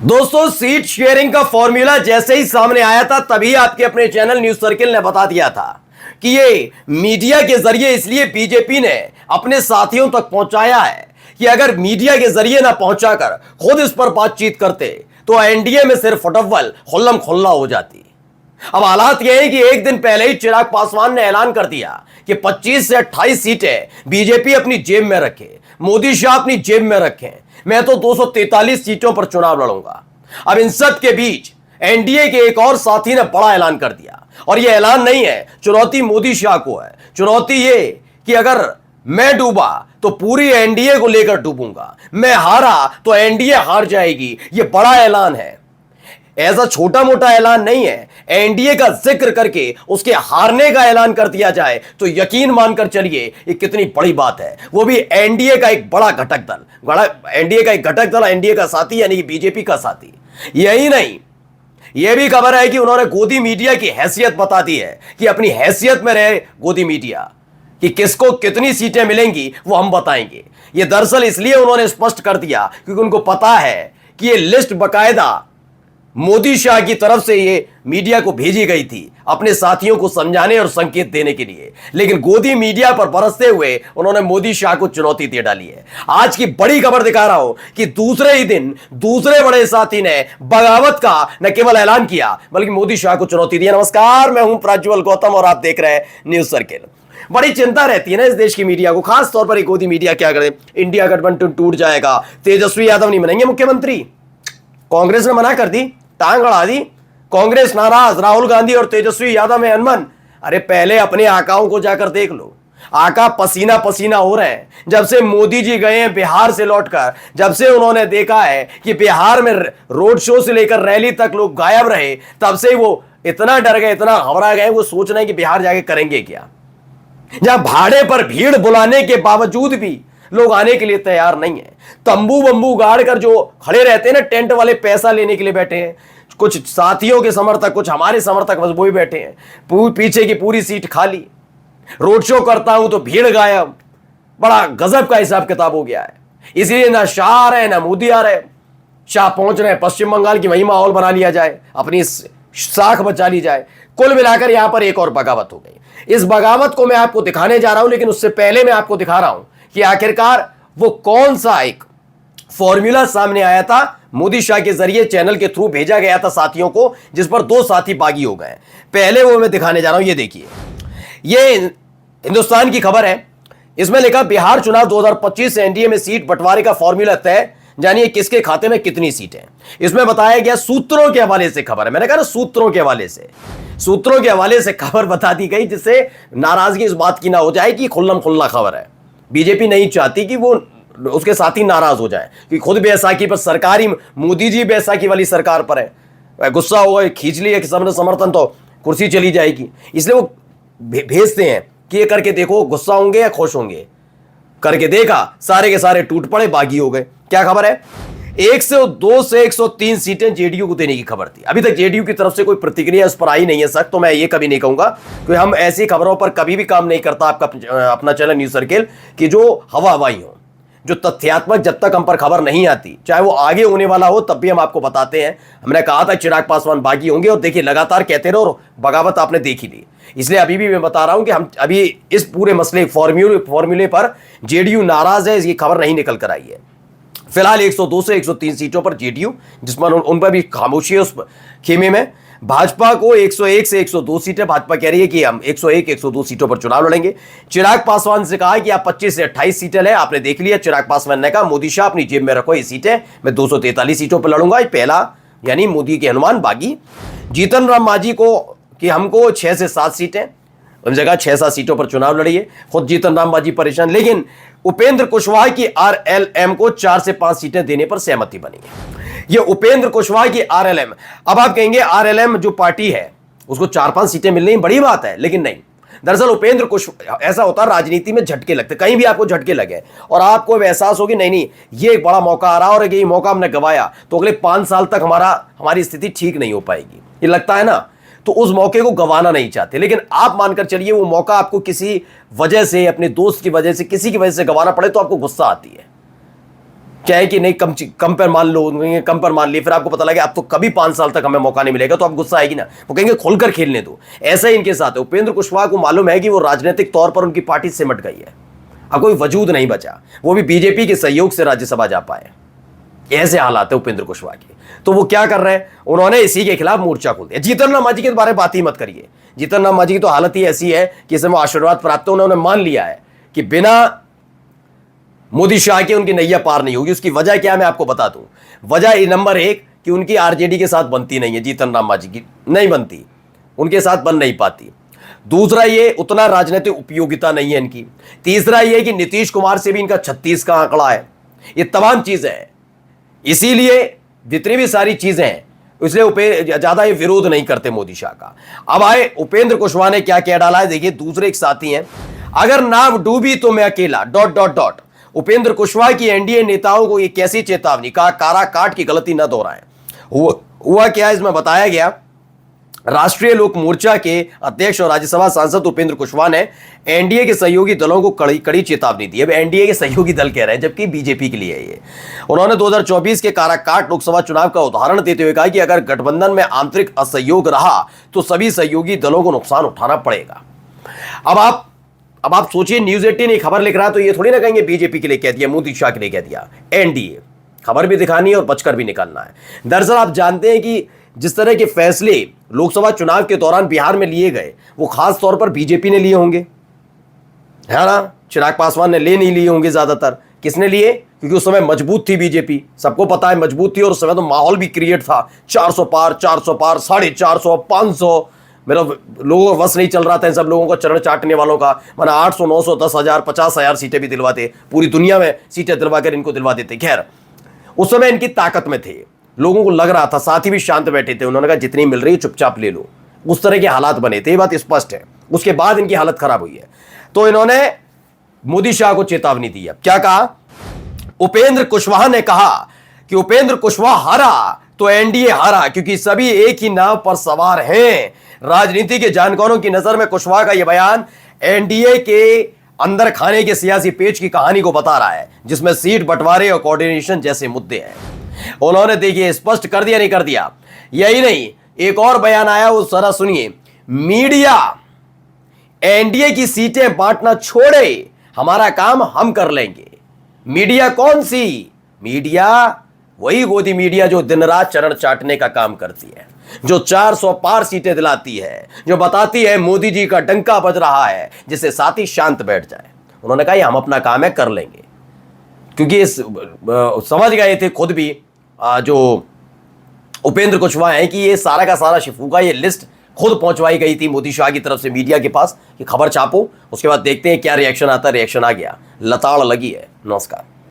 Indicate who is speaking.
Speaker 1: दोस्तों, seat sharing का formula जैसे ही सामने आया था तभी आपके अपने चैनल न्यूज सर्किल ने बता दिया था कि ये मीडिया के जरिए इसलिए बीजेपी ने अपने साथियों तक पहुंचाया है कि अगर मीडिया के जरिए ना पहुंचाकर खुद इस पर बातचीत करते तो एनडीए में सिर्फ फटअव्वल खुल्लम खुल्ला हो जाती। अब हालात यह है कि एक दिन पहले ही चिराग पासवान ने ऐलान कर दिया कि 25 से 28 सीटें बीजेपी अपनी जेब में रखे, मोदी शाह अपनी जेब में रखें, मैं तो 243 सीटों पर चुनाव लड़ूंगा। अब इन सब के बीच एनडीए के एक और साथी ने बड़ा ऐलान कर दिया, और यह ऐलान नहीं है, चुनौती मोदी शाह को है। चुनौती ये कि अगर मैं डूबा तो पूरी एनडीए को लेकर डूबूंगा, मैं हारा तो एनडीए हार जाएगी। यह बड़ा ऐलान है, ऐसा छोटा मोटा ऐलान नहीं है। एनडीए का जिक्र करके उसके हारने का ऐलान कर दिया जाए तो यकीन मानकर चलिए ये कितनी बड़ी बात है, वो भी एनडीए का एक बड़ा घटक दल, एनडीए का एक घटक दल, एनडीए का साथी यानी कि बीजेपी का साथी। यही नहीं, यह भी खबर है कि उन्होंने गोदी मीडिया की हैसियत बता दी है कि अपनी हैसियत में रहे गोदी मीडिया कि किसको कितनी सीटें मिलेंगी वो हम बताएंगे। यह दरअसल इसलिए उन्होंने स्पष्ट कर दिया क्योंकि उनको पता है कि यह लिस्ट बकायदा मोदी शाह की तरफ से ये मीडिया को भेजी गई थी अपने साथियों को समझाने और संकेत देने के लिए, लेकिन गोदी मीडिया पर बरसते हुए उन्होंने मोदी शाह को चुनौती दे डाली है। आज की बड़ी खबर दिखा रहा हूं कि दूसरे ही दिन दूसरे बड़े साथी ने बगावत का न केवल ऐलान किया बल्कि मोदी शाह को चुनौती दी। नमस्कार, मैं हूं प्रज्वल गौतम और आप देख रहे हैं न्यूज सर्किल। बड़ी चिंता रहती है ना इस देश की मीडिया को, खास तौर पर एक गोदी मीडिया क्या करे, इंडिया गठबंधन टूट जाएगा, तेजस्वी यादव नहीं बनेंगे मुख्यमंत्री, कांग्रेस ने मना कर दी, टांग अड़ा दी, कांग्रेस नाराज, राहुल गांधी और तेजस्वी यादव में अनबन। अरे पहले अपने आकाओं को जाकर देख लो, आका पसीना पसीना हो रहे हैं। जब से मोदी जी गए हैं बिहार से लौटकर, जब से उन्होंने देखा है कि बिहार में रोड शो से लेकर रैली तक लोग गायब रहे, तब से वो इतना डर गए, इतना घबरा गए, वो सोच रहे हैं कि बिहार जाके करेंगे क्या। जहां भाड़े पर भीड़ बुलाने के बावजूद भी लोग आने के लिए तैयार नहीं है, तंबू बंबू गाड़ कर जो खड़े रहते हैं ना, टेंट वाले पैसा लेने के लिए बैठे हैं, कुछ साथियों के समर्थक, कुछ हमारे समर्थक बस वो ही बैठे हैं, पीछे की पूरी सीट खाली। रोड शो करता हूं तो भीड़ गायब। बड़ा गजब का हिसाब किताब हो गया है। इसलिए ना शाह आ रहे ना मोदी आ रहे। शाह पहुंच रहे पश्चिम बंगाल की, वही माहौल बना लिया जाए, अपनी साख बचा ली जाए। कुल मिलाकर यहां पर एक और बगावत हो गई। इस बगावत को मैं आपको दिखाने जा रहा हूं, लेकिन उससे पहले मैं आपको दिखा रहा हूं कि आखिरकार वो कौन सा एक फॉर्मूला सामने आया था, मोदी शाह के जरिए चैनल के थ्रू भेजा गया था साथियों को, जिस पर दो साथी बागी हो गए। पहले वो मैं दिखाने जा रहा हूं, ये देखिए, ये हिंदुस्तान की खबर है। इसमें लिखा बिहार चुनाव 2025 से एनडीए में सीट बंटवारे का फॉर्मूला तय, जानिए किसके खाते में कितनी सीटें। इसमें बताया गया सूत्रों के हवाले से खबर है, मैंने कहा ना सूत्रों के हवाले से खबर बता दी गई, जिससे नाराजगी इस बात की ना हो जाए कि खुल्लम खुल्ला खबर है। बीजेपी नहीं चाहती कि वो उसके साथी नाराज हो जाए, कि खुद बैसाखी पर सरकार ही, मोदी जी बैसाखी वाली सरकार पर है, गुस्सा होगा, खींच लिया समर्थन तो कुर्सी चली जाएगी। इसलिए वो भेजते हैं कि ये करके देखो गुस्सा होंगे या खुश होंगे। करके देखा, सारे के सारे टूट पड़े, बागी हो गए। क्या खबर है? 102 से 103 सीटें जेडीयू को देने की खबर थी। अभी तक जेडीयू की तरफ से कोई प्रतिक्रिया इस पर आई नहीं है सर, तो मैं ये कभी नहीं कहूंगा कि हम ऐसी खबरों पर कभी भी काम नहीं करता आपका अपना चैनल न्यूज सर्किल, कि जो हवाई हो, जो तथ्यात्मक जब तक हम पर खबर नहीं आती, चाहे वो आगे होने वाला हो, तब भी हम आपको बताते हैं। हमने कहा था चिराग पासवान बागी होंगे, और देखिए लगातार कहते रहो, और बगावत आपने देख ही ली। इसलिए अभी भी मैं बता रहा हूं कि हम अभी इस पूरे मसले फॉर्मूले पर जेडीयू नाराज है, इसकी खबर नहीं निकल कर आई है। फिलहाल 102 से 103 सीटों पर जेडीयू, जिसमें उन पर भी खामोशी है उस खेमे में। भाजपा को 101 से 102 सीटें, भाजपा कह रही है कि हम 101 102 सीटों पर चुनाव लड़ेंगे। चिराग पासवान से कहा कि आप 25 से 28 सीटें लें, आपने देख लिया। चिराग पासवान ने कहा मोदी शाह अपनी जेब में रखो ये सीटें, मैं 243 सीटों पर लड़ूंगा। पहला यानी मोदी के हनुमान बागी। जीतन राम मांझी को कि हमको 6 से 7 सीटें, उन जगह 6-7 सीटों पर चुनाव लड़िए। खुद जीतन राम मांझी परेशान, लेकिन उपेंद्र कुशवाहा की आरएलएम को 4 से 5 सीटें देने पर सहमति बनी है। ये उपेंद्र कुशवाहा की आरएलएम, अब आप कहेंगे आरएलएम जो पार्टी है उसको 4-5 सीटें मिलनी बड़ी बात है, लेकिन नहीं। दरअसल उपेंद्र कुशवाहा, ऐसा होता है राजनीति में, झटके लगते, कहीं भी आपको झटके लगे और आपको एहसास हो कि नहीं ये एक बड़ा मौका आ रहा और ये मौका हमने गवाया तो अगले 5 साल तक हमारी स्थिति ठीक नहीं हो पाएगी, ये लगता है ना, तो उस मौके को गंवाना नहीं चाहते। लेकिन आप मानकर चलिए वो मौका आपको किसी वजह से, अपने दोस्त की वजह से, किसी की वजह से गंवाना पड़े तो आपको गुस्सा आती है। क्या है कि नहीं, कम पर मान लो, कम पर मान लिए, फिर आपको पता लगे अब तो कभी 5 साल तक हमें मौका नहीं मिलेगा, तो आप गुस्सा आएगी ना, वो कहेंगे खोलकर खेलने दो। ऐसा ही इनके साथ है। उपेंद्र कुशवाहा को मालूम है कि वो राजनीतिक तौर पर उनकी पार्टी सिमट गई है, अब कोई वजूद नहीं बचा, वो भी बीजेपी के सहयोग से राज्यसभा जा पाए। ऐसे हालात है उपेंद्र कुशवाहा के। तो वो क्या कर रहे हैं, उन्होंने इसी के खिलाफ मोर्चा खोल दिया। जीतन राम मांझी के बारे में बात ही मत करिए। जीतन राम मांझी की तो हालत ही ऐसी है कि इसमें आशीर्वाद प्राप्त है, उन्होंने मान लिया है कि बिना मोदी शाह के उनकी नैया पार नहीं होगी। उसकी वजह क्या है मैं आपको बता दूं। वजह नंबर 1 कि उनकी आरजेडी के साथ बनती नहीं है, जीतन राम मांझी की नहीं बनती, उनके साथ बन नहीं पाती। दूसरा ये उतना राजनीतिक उपयोगिता नहीं है इनकी। तीसरा ये कि नीतीश कुमार से भी इनका 36 का आंकड़ा है। ये तमाम चीजें हैं, इसीलिए जितनी भी सारी चीजें हैं इसलिए ज्यादा ये विरोध नहीं करते मोदी शाह का। अब आए उपेंद्र कुशवाहा ने क्या क्या डाला है, देखिए। दूसरे एक साथी हैं, अगर नाव डूबी तो मैं अकेला ... उपेंद्र कुशवाहा की एनडीए नेताओं को ये कैसी चेतावनी, कहा कारा काट की गलती न दोहराएं। हुआ क्या, इसमें बताया गया राष्ट्रीय लोक मोर्चा के अध्यक्ष और राज्यसभा सांसद उपेंद्र कुशवाहा ने एनडीए के सहयोगी दलों को कड़ी चेतावनी दी। अब एनडीए के सहयोगी दल कह रहे हैं, जबकि बीजेपी के लिए है ये। उन्होंने 2024 के काराकाट लोकसभा चुनाव का उदाहरण देते हुए कहा कि अगर गठबंधन में आंतरिक असहयोग रहा तो सभी सहयोगी दलों को नुकसान उठाना पड़ेगा। अब आप सोचिए, न्यूज 18 खबर लिख रहा है तो ये थोड़ी ना कहेंगे बीजेपी के लिए कह दिया, मोदी शाह के लिए कह दिया। एनडीए खबर भी दिखानी है और बचकर भी निकलना है। दरअसल आप जानते हैं कि जिस तरह के फैसले लोकसभा चुनाव के दौरान बिहार में लिए गए वो खास तौर पर बीजेपी ने लिए होंगे, है ना। चिराग पासवान ने ले नहीं लिए होंगे ज्यादातर। किसने लिए, क्योंकि उस समय मजबूत थी बीजेपी, सबको पता है मजबूत थी, और उस समय तो माहौल भी क्रिएट था। 400 पार 450 500 मेरा लोगों का बस नहीं चल रहा था इन सब लोगों को चरण चाटने वालों का। माना 800 900 10,000 50,000 सीटें भी दिलवाते, पूरी दुनिया में सीटें दिलवा कर इनको दिलवा देते। खैर उस समय इनकी ताकत में थे, लोगों को लग रहा था, साथी भी शांत बैठे थे। उन्होंने कहा जितनी मिल रही है चुपचाप ले लो, उस तरह के हालात बने थे, ये बात स्पष्ट है। उसके बाद इनकी हालत खराब हुई है। तो इन्होंने मोदी शाह को चेतावनी दी। अब क्या कहा, उपेंद्र कुशवाहा ने कहा कि उपेंद्र कुशवाहा हारा तो एनडीए हारा, क्योंकि सभी एक ही नाव पर सवार हैं। राजनीति के जानकारों की नजर में कुशवाहा का यह बयान एनडीए के अंदर खाने के सियासी पेच की कहानी को बता रहा है, जिसमें सीट बंटवारे और कोऑर्डिनेशन जैसे मुद्दे हैं। उन्होंने देखिए स्पष्ट कर दिया, नहीं कर दिया। यही नहीं, एक और बयान आया, वो जरा सुनिए। मीडिया एनडीए की सीटें बांटना छोड़े, हमारा काम हम कर लेंगे। मीडिया कौन सी मीडिया? वही गोदी मीडिया जो दिन रात चरण चाटने का काम करती है, जो 400 पार सीटें दिलाती है, जो बताती है मोदी जी का डंका बज रहा है, जिससे साथी शांत बैठ जाए। उन्होंने कहा हम अपना काम है कर लेंगे, क्योंकि समझ गए थे खुद भी जो उपेंद्र कुशवाहा है कि ये सारा का सारा शिफूका, ये लिस्ट खुद पहुंचवाई गई थी मोदी शाह की तरफ से मीडिया के पास कि खबर छापो, उसके बाद देखते हैं क्या रिएक्शन आता है। रिएक्शन आ गया, लताड़ लगी है। नमस्कार।